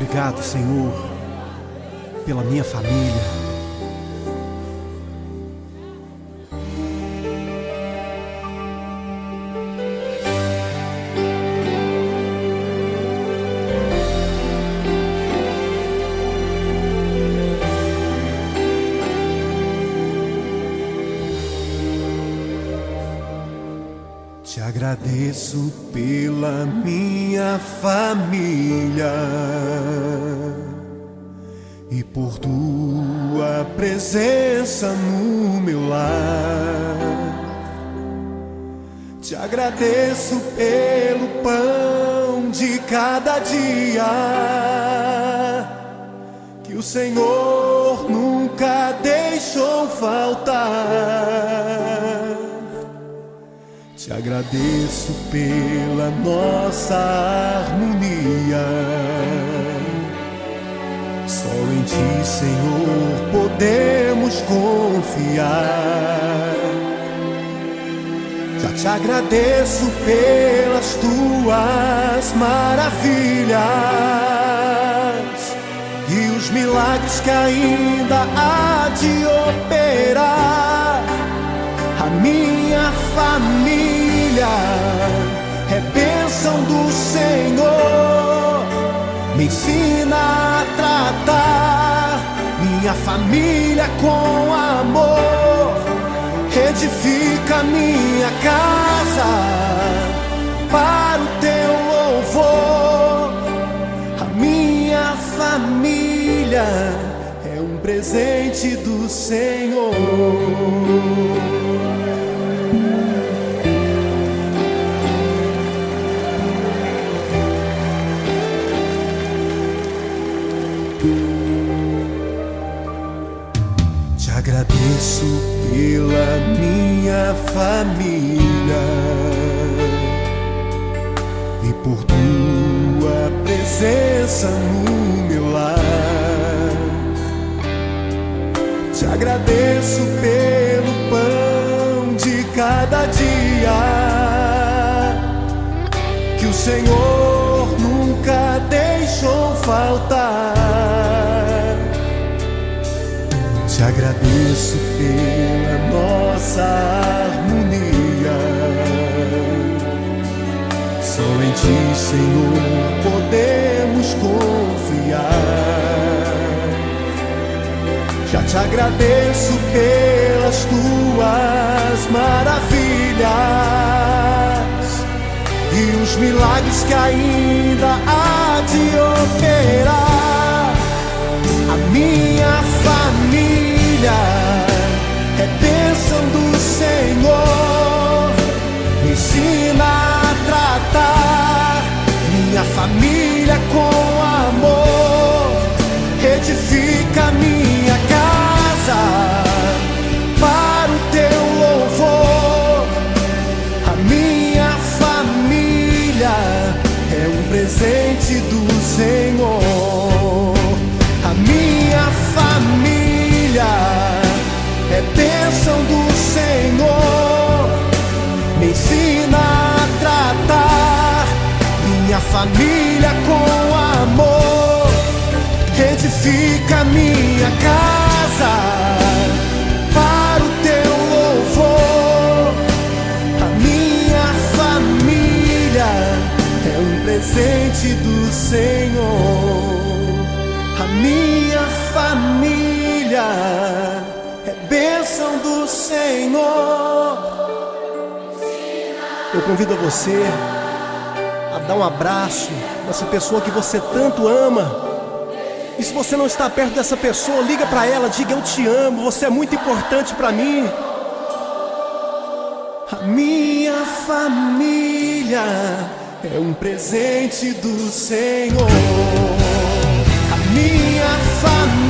Obrigado, Senhor, pela minha família. Te agradeço pela minha família e por tua presença no meu lar. Te agradeço pelo pão de cada dia que o Senhor nunca deixou faltar. Te agradeço pela nossa harmonia. Só em Ti, Senhor, podemos confiar. Já te agradeço pelas Tuas maravilhas e os milagres que ainda há de operar. A minha família é bênção do Senhor. Me ensina a tratar minha família com amor. Edifica minha casa para o Teu louvor. A minha família é um presente do Senhor. Te agradeço pela minha família e por Tua presença no meu lar. Te agradeço pelo pão de cada dia que o Senhor nunca deixou faltar. Te agradeço pela nossa harmonia. Só em Ti, Senhor, podemos confiar. Já te agradeço pelas Tuas maravilhas e os milagres que ainda há de operar. A minha família é bênção do Senhor. Me ensina a tratar minha família com amor. Edifica minha casa para o Teu louvor. A minha família é um presente do Senhor. A minha família é bênção do Senhor. Me ensina a tratar minha família com amor. Edifica minha casa para o Teu louvor. A minha família é um presente do Senhor. A minha família é bênção do Senhor. Eu convido você a dar um abraço nessa pessoa que você tanto ama. E se você não está perto dessa pessoa, liga para ela, diga: eu te amo, você é muito importante para mim. A minha família é um presente do Senhor. A minha família